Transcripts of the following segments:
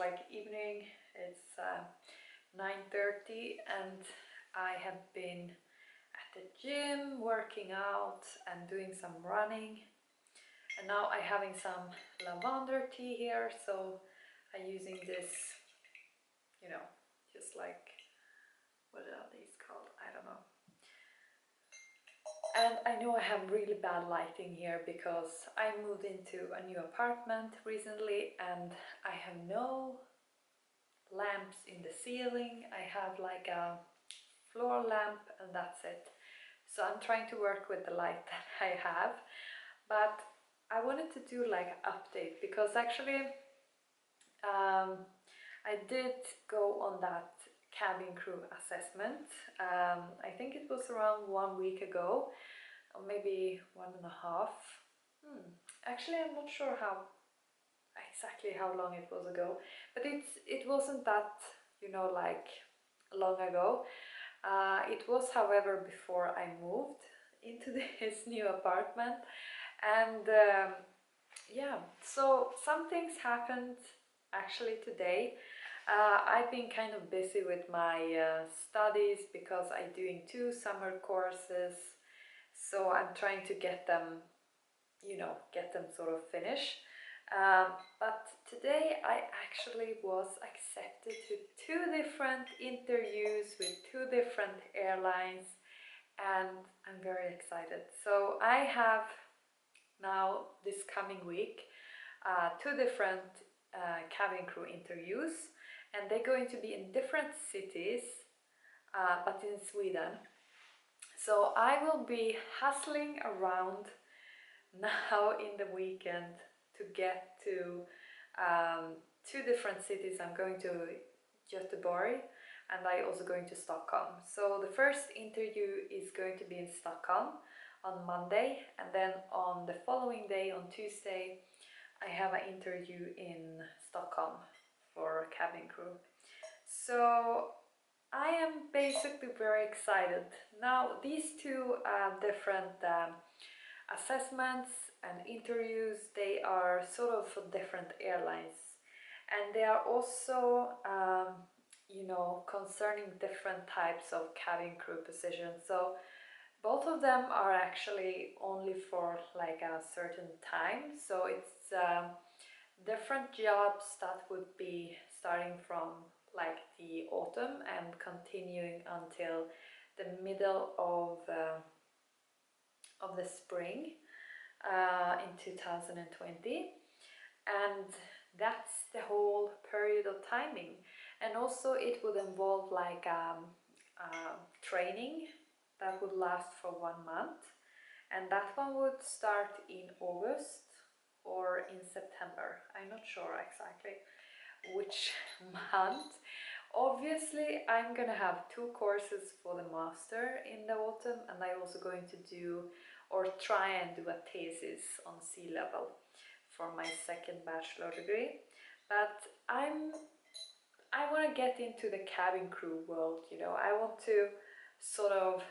like evening, it's 9:30 and I have been at the gym working out and doing some running, and now I'm having some lavender tea here, so I'm using this, you know, just like, what are these called? I don't know. And I know I have really bad lighting here because I moved into a new apartment recently and I have no lamps in the ceiling. I have like a floor lamp and that's it. So I'm trying to work with the light that I have, but I wanted to do like an update because actually I did go on that cabin crew assessment. I think it was around 1 week ago, or maybe 1.5. Actually, I'm not sure exactly how long it was ago, but it wasn't that, you know, like long ago. It was, however, before I moved into this new apartment, and yeah, so some things happened actually today. I've been kind of busy with my studies because I'm doing 2 summer courses, so I'm trying to get them, you know, get them sort of finished. But today I actually was accepted to 2 different interviews with 2 different airlines, and I'm very excited. So I have now this coming week 2 different cabin crew interviews, and they're going to be in different cities, but in Sweden. So I will be hustling around now in the weekend to get to 2 different cities. I'm going to Göteborg and I'm also going to Stockholm. So the first interview is going to be in Stockholm on Monday, and then on the following day, on Tuesday, I have an interview in Stockholm for cabin crew. So I am basically very excited. Now these 2 different assessments and interviews, they are sort of for different airlines, and they are also you know, concerning different types of cabin crew positions. So both of them are actually only for like a certain time, so it's different jobs that would be starting from like the autumn and continuing until the middle of the spring in 2020, and that's the whole period of timing. And also it would involve like training that would last for 1 month, and that one would start in August or in September. I'm not sure exactly which month. Obviously I'm gonna have 2 courses for the master in the autumn, and I'm also going to do or try and do a thesis on sea level for my 2nd bachelor degree. But I want to get into the cabin crew world, you know. I want to sort of,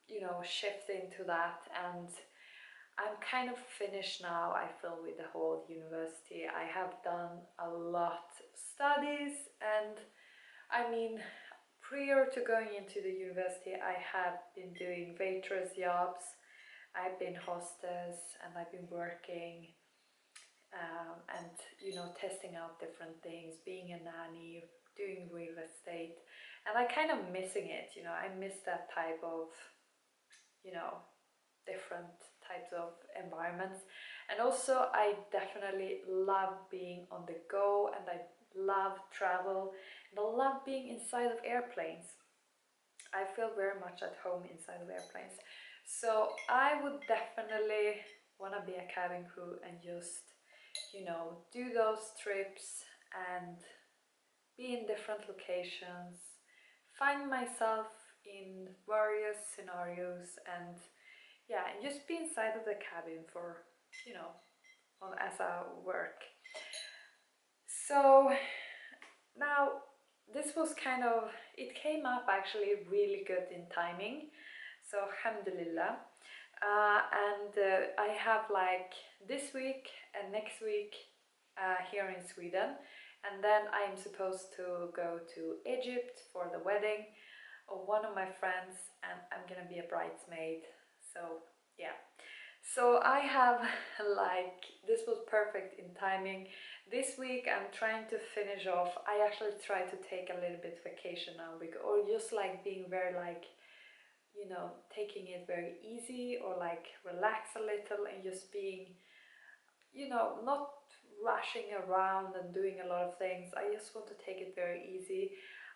you know, shift into that, and I'm kind of finished now, I feel, with the whole university. I have done a lot of studies, and I mean, prior to going into the university, I have been doing waitress jobs, I've been hostess, and I've been working and, you know, testing out different things, being a nanny, doing real estate, and I kind of missing it, you know. I miss that type of, you know, different types of environments. And also I definitely love being on the go, and I love travel, and I love being inside of airplanes. I feel very much at home inside of airplanes. So I would definitely want to be a cabin crew and just, you know, do those trips and be in different locations, find myself in various scenarios, and yeah, and just be inside of the cabin for, you know, as a work. So now this was kind of, it came up actually really good in timing, so alhamdulillah. And I have like this week and next week here in Sweden, and then I am supposed to go to Egypt for the wedding of one of my friends, and I'm gonna be a bridesmaid. So yeah, so I have like, this was perfect in timing. This week I'm trying to finish off. I actually try to take a little bit vacation now, or just like being very like, you know, taking it very easy, or like relax a little and just being, you know, not rushing around and doing a lot of things. I just want to take it very easy.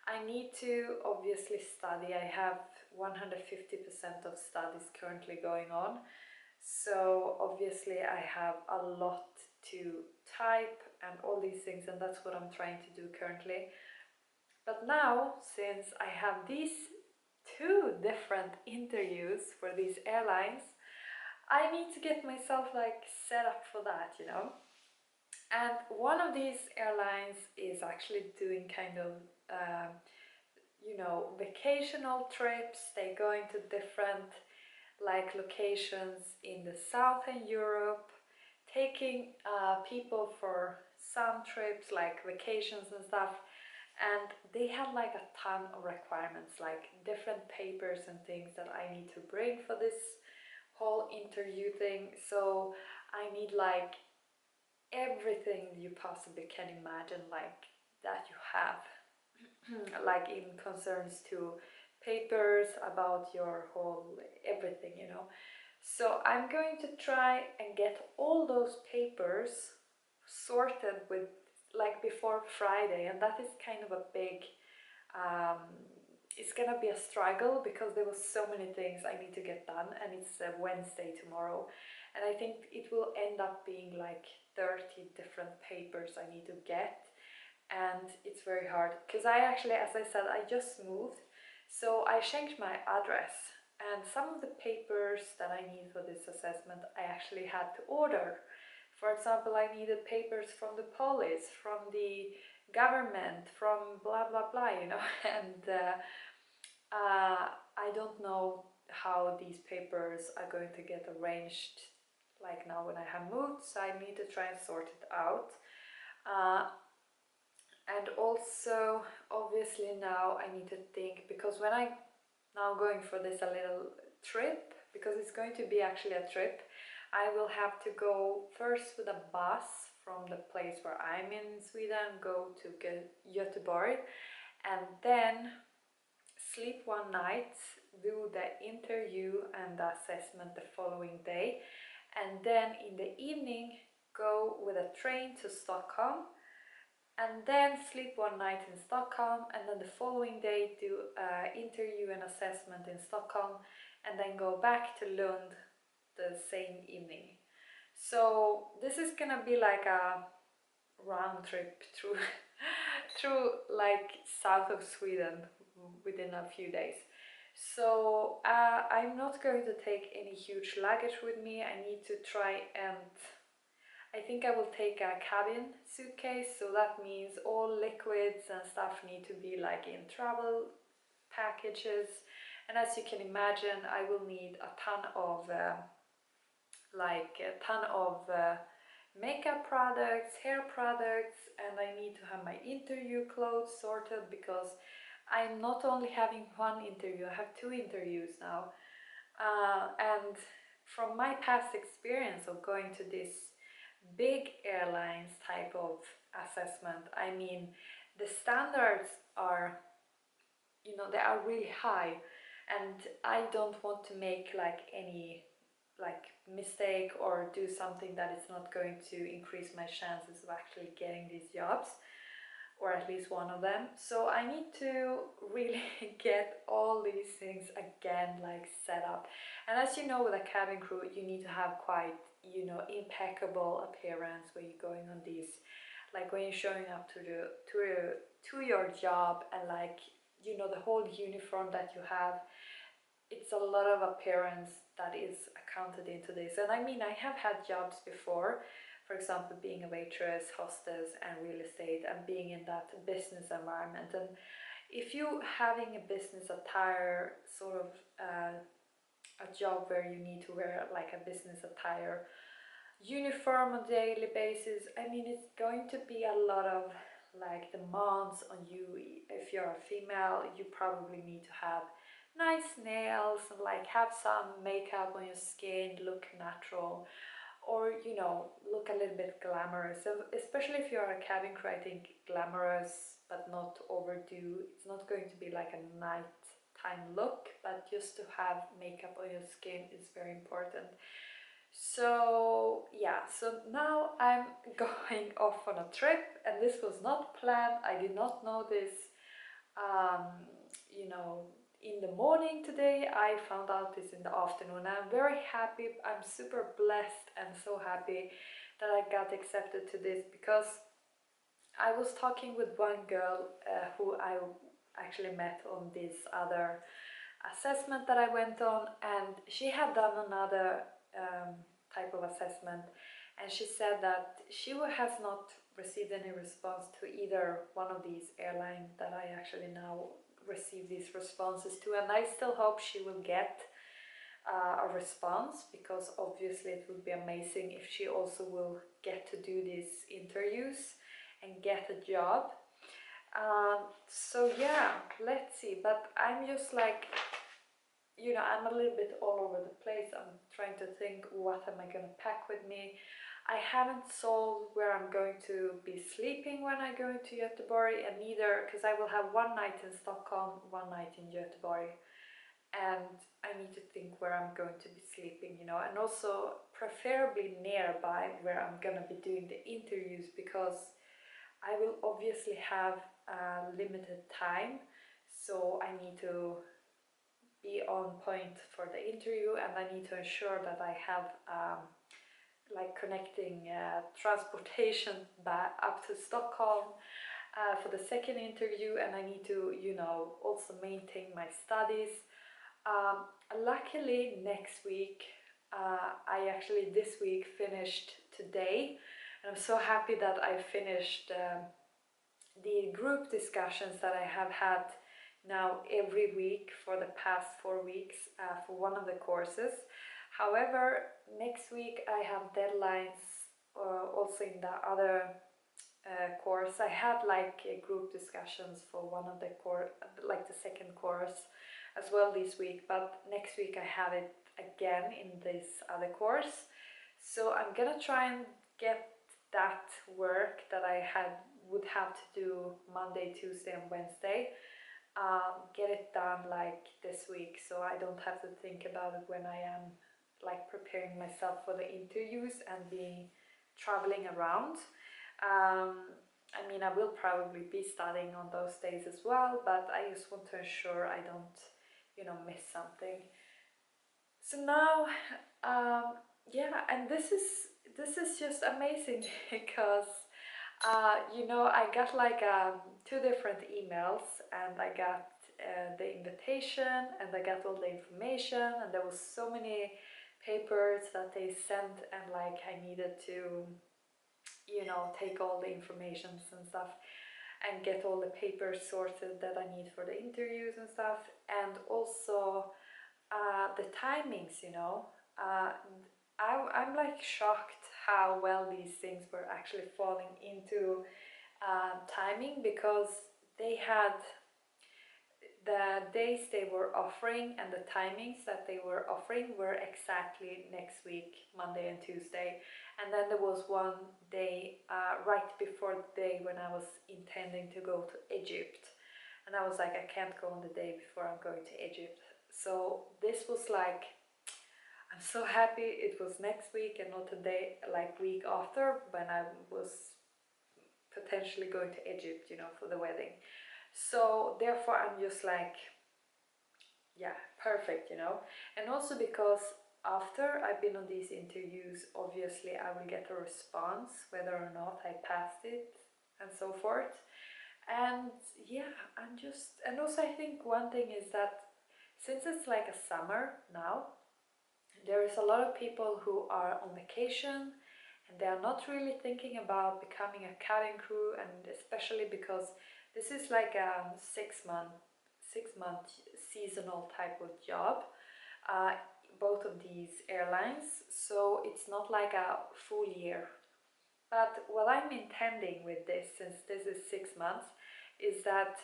I need to obviously study. I have 150% of studies currently going on. So obviously I have a lot to type and all these things, and that's what I'm trying to do currently. But now, since I have these two different interviews for these airlines, I need to get myself like set up for that, you know. And one of these airlines is actually doing kind of you know, vacational trips. They're going to different like locations in the southern Europe, taking people for some trips like vacations and stuff. And they had like a ton of requirements, like different papers and things that I need to bring for this whole interview thing. So I need like everything you possibly can imagine, like that you have like in concerns to papers about your whole everything, you know. So I'm going to try and get all those papers sorted with like before Friday, and that is kind of a big um, it's gonna be a struggle because there was so many things I need to get done, and it's Wednesday tomorrow, and I think it will end up being like 30 different papers I need to get, and it's very hard because I actually, as I said, I just moved, so I changed my address, and some of the papers that I need for this assessment I actually had to order. For example, I needed papers from the police, from the government, from blah blah blah, you know. And I don't know how these papers are going to get arranged like now when I have moved, so I need to try and sort it out. uh, and also obviously now I need to think, because when I now going for this a little trip, because it's going to be actually a trip, I will have to go first with a bus from the place where I'm in Sweden, go to Göteborg, and then sleep one night, do the interview and the assessment the following day, and then in the evening go with a train to Stockholm, and then sleep one night in Stockholm, and then the following day do interview and assessment in Stockholm, and then go back to Lund the same evening. So this is gonna be like a round trip through through like south of Sweden within a few days. So I'm not going to take any huge luggage with me. I need to try, and I think I will take a cabin suitcase, so that means all liquids and stuff need to be like in travel packages. And as you can imagine, I will need a ton of makeup products, hair products, and I need to have my interview clothes sorted, because I'm not only having one interview, I have two interviews now. And from my past experience of going to this big airlines type of assessment, I mean, the standards are, you know, they are really high, and I don't want to make like any like mistake or do something that is not going to increase my chances of actually getting these jobs, or at least one of them. So I need to really get all these things again like set up. And as you know, with a cabin crew you need to have quite, you know, impeccable appearance when you're going on these, like when you're showing up to your job, and like, you know, the whole uniform that you have, it's a lot of appearance that is accounted into this. And I mean, I have had jobs before, for example being a waitress, hostess and real estate, and being in that business environment. And if you having a business attire sort of a job where you need to wear like a business attire uniform on a daily basis, I mean, it's going to be a lot of like demands on you. If you're a female, you probably need to have nice nails and like have some makeup on your skin, look natural, or you know, look a little bit glamorous. So especially if you're a cabin crew, I think glamorous but not overdo. It's not going to be like a nighttime look, but just to have makeup on your skin is very important. So yeah, so now I'm going off on a trip, and this was not planned. I did not know this, um, you know, in the morning today. I found out this in the afternoon. I'm very happy. I'm super blessed and so happy that I got accepted to this, because I was talking with one girl who I actually met on this other assessment that I went on, and she had done another type of assessment, and she said that she has not received any response to either one of these airlines that I actually now receive these responses to, and I still hope she will get a response, because obviously it would be amazing if she also will get to do these interviews and get a job. So yeah, let's see, but I'm just like, you know, I'm a little bit all over the place. I'm trying to think, what am I going to pack with me? I haven't solved where I'm going to be sleeping when I go to Göteborg, and neither, because I will have one night in Stockholm, one night in Göteborg, and I need to think where I'm going to be sleeping, you know, and also preferably nearby where I'm going to be doing the interviews, because I will obviously have limited time, so I need to be on point for the interview, and I need to ensure that I have like connecting transportation back up to Stockholm for the second interview, and I need to, you know, also maintain my studies. Luckily next week, I actually this week finished today, and I'm so happy that I finished the group discussions that I have had now every week for the past 4 weeks for one of the courses. However, next week I have deadlines also in the other course. I had like group discussions for one of the course, like the second course as well this week, but next week I have it again in this other course. So I'm gonna try and get that work that I would have to do Monday, Tuesday and Wednesday, get it done like this week, so I don't have to think about it when I am like preparing myself for the interviews and be traveling around. I mean, I will probably be studying on those days as well, but I just want to ensure I don't, you know, miss something. So now, yeah, and this is just amazing because you know, I got like 2 different emails, and I got the invitation, and I got all the information, and there was so many papers that they sent, and like I needed to, you know, take all the informations and stuff and get all the papers sorted that I need for the interviews and stuff, and also the timings, you know. I'm like shocked how well these things were actually falling into timing, because they had the days they were offering and the timings that they were offering were exactly next week, Monday and Tuesday. And then there was one day right before the day when I was intending to go to Egypt, and I was like, I can't go on the day before I'm going to Egypt. So this was like, I'm so happy it was next week and not a day like week after, when I was potentially going to Egypt, you know, for the wedding. So therefore I'm just like, yeah, perfect, you know. And also because after I've been on these interviews, obviously I will get a response whether or not I passed it and so forth. And yeah, I'm just, and also I think one thing is that since it's like a summer now, there is a lot of people who are on vacation, and they are not really thinking about becoming a cabin crew, and especially because this is like a 6 month seasonal type of job, both of these airlines, so it's not like a full year But what I'm intending with this, since this is 6 months, is that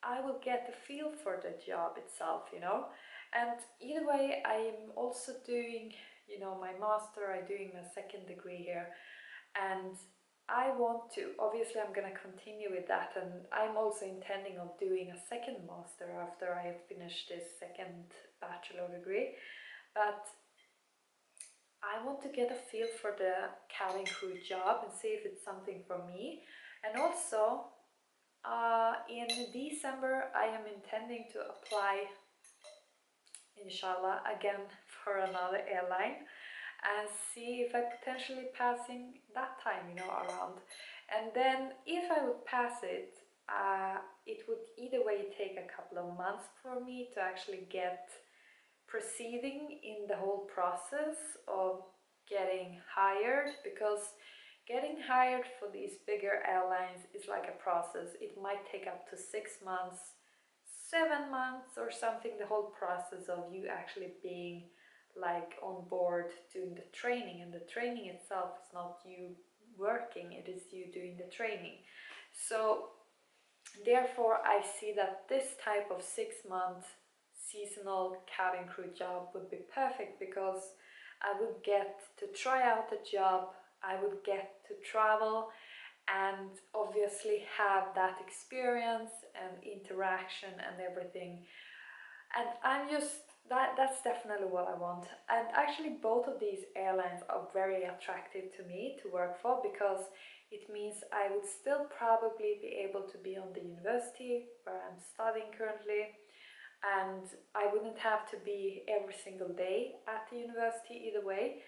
I will get a feel for the job itself, you know. And either way, I'm also doing, you know, my master, I'm doing my second degree here, and I want to, obviously I'm gonna continue with that, and I'm also intending of doing a second master after I have finished this second bachelor degree. But I want to get a feel for the cabin crew job and see if it's something for me. And also, in December, I am intending to apply, inshallah, again for another airline and see if I potentially passing that time, you know, around. And then if I would pass it, it would either way take a couple of months for me to actually get proceeding in the whole process of getting hired, because getting hired for these bigger airlines is like a process. It might take up to 6 months, 7 months or something, the whole process of you actually being like on board doing the training, and the training itself is not you working, it is you doing the training. So therefore I see that this type of 6 month seasonal cabin crew job would be perfect, because I would get to try out the job, I would get to travel and obviously have that experience and interaction and everything. And I'm just, that's definitely what I want. And actually both of these airlines are very attractive to me to work for, because it means I would still probably be able to be on the university where I'm studying currently, and I wouldn't have to be every single day at the university either way,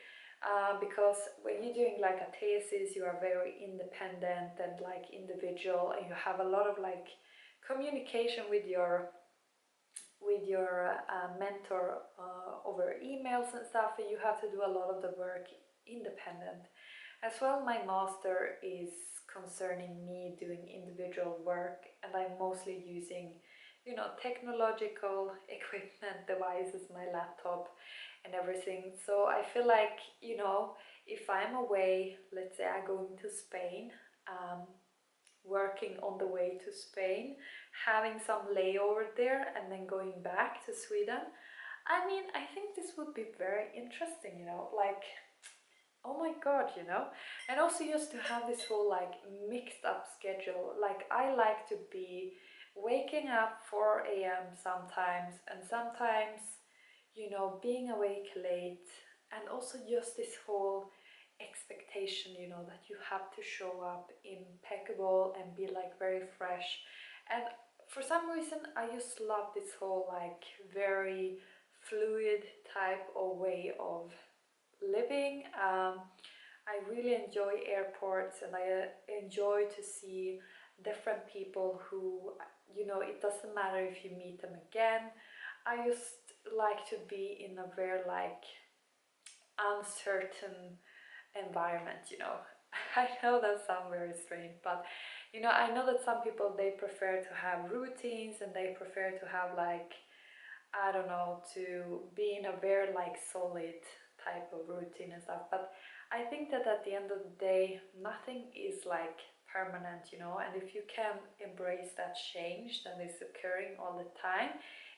because when you're doing like a thesis, you are very independent and like individual, and you have a lot of like communication with your mentor over emails and stuff, and you have to do a lot of the work independent. As well, my master is concerning me doing individual work, and I'm mostly using, you know, technological equipment, devices, my laptop and everything. So I feel like, you know, if I'm away, let's say I go into Spain, working on the way to Spain, having some layover there and then going back to Sweden, I mean, I think this would be very interesting, you know, like, oh my god, you know. And also just to have this whole like mixed up schedule, like I like to be waking up 4 a.m. sometimes, and sometimes, you know, being awake late, and also just this whole expectation, you know, that you have to show up impeccable and be like very fresh. And for some reason I just love this whole like very fluid type of way of living. I really enjoy airports, and I enjoy to see different people who, you know, it doesn't matter if you meet them again. I just like to be in a very like uncertain environment, you know. I know that sounds very strange, but you know, I know that some people, they prefer to have routines, and they prefer to have like, I don't know, to be in a very like solid type of routine and stuff. But I think that at the end of the day, nothing is like permanent, you know. And if you can embrace that change that is occurring all the time,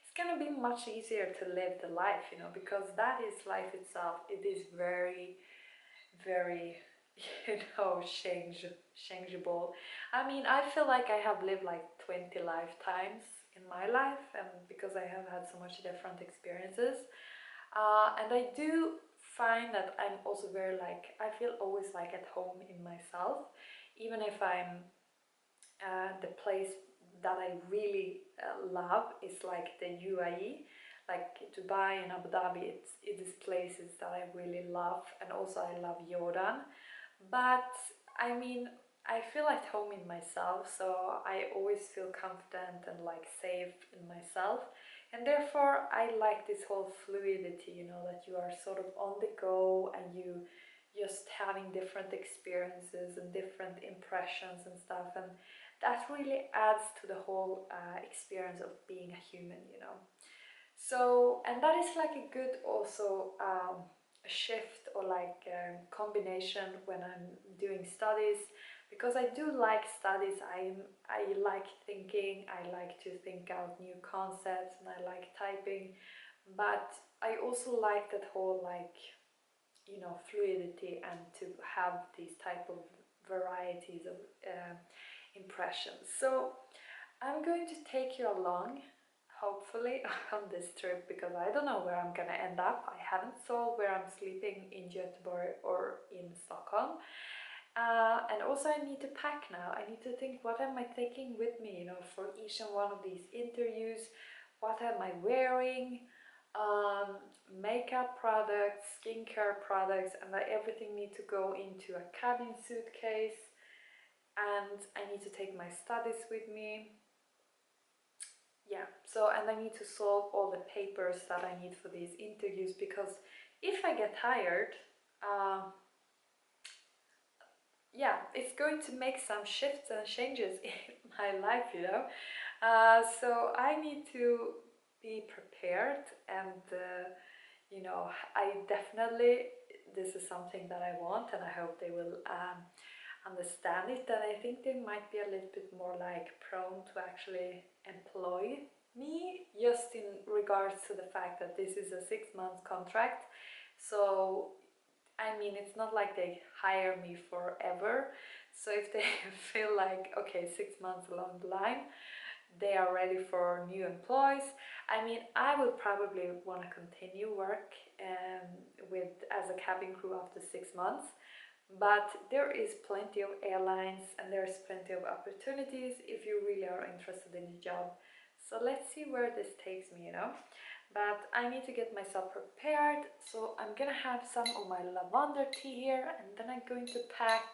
it's gonna be much easier to live the life, you know, because that is life itself. It is very, very, you know, changeable. I mean, I feel like I have lived like 20 lifetimes in my life, and because I have had so much different experiences, and I do find that I'm also very like, I feel always like at home in myself, even if I'm the place that I really love is like the UAE, like Dubai and Abu Dhabi. It is places that I really love, and also I love Jordan. But I mean, I feel at home in myself, so I always feel confident and like safe in myself. And therefore I like this whole fluidity, you know, that you are sort of on the go, and you just having different experiences and different impressions and stuff, and that really adds to the whole experience of being a human, you know. So, and that is like a good also a shift or like a combination when I'm doing studies, because I do like studies. I like thinking, I like to think out new concepts, and I like typing, but I also like that whole, like, you know, fluidity, and to have these type of varieties of impressions. So I'm going to take you along, hopefully, on this trip, because I don't know where I'm gonna end up. I haven't solved where I'm sleeping in Göteborg or in Stockholm. And also I need to pack now. I need to think, what am I taking with me, you know, for each and one of these interviews? What am I wearing? Makeup products, skincare products, and everything need to go into a cabin suitcase. And I need to take my studies with me. Yeah, so, and I need to solve all the papers that I need for these interviews, because if I get hired, yeah, it's going to make some shifts and changes in my life, you know. So I need to be prepared, and you know, I definitely, this is something that I want, and I hope they will understand it, that I think they might be a little bit more like prone to actually employ me, just in regards to the fact that this is a 6 month contract. So I mean, it's not like they hire me forever. So if they feel like, okay, 6 months along the line, they are ready for new employees, I mean, I will probably want to continue work with as a cabin crew after 6 months. But there is plenty of airlines, and there's plenty of opportunities if you really are interested in the job. So let's see where this takes me, you know. But I need to get myself prepared, so I'm gonna have some of my lavender tea here, and then I'm going to pack.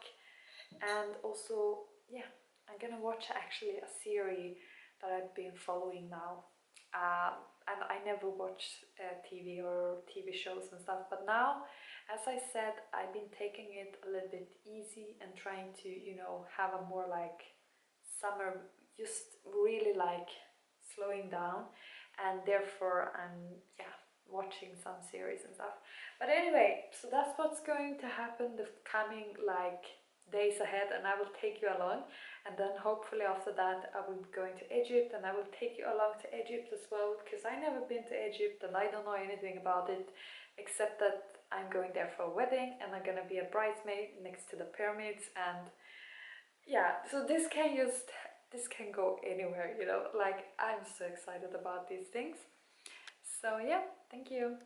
And also, yeah, I'm gonna watch actually a series that I've been following now. And I never watch TV or TV shows and stuff, but now, as I said, I've been taking it a little bit easy and trying to, you know, have a more like summer, just really like slowing down, and therefore I'm, yeah, watching some series and stuff. But anyway, so that's what's going to happen the coming like days ahead, and I will take you along. And then hopefully after that I will be going to Egypt, and I will take you along to Egypt as well, because I never been to Egypt and I don't know anything about it, except that I'm going there for a wedding, and I'm gonna be a bridesmaid next to the pyramids. And yeah, so this can go anywhere, you know, like I'm so excited about these things. So yeah, thank you.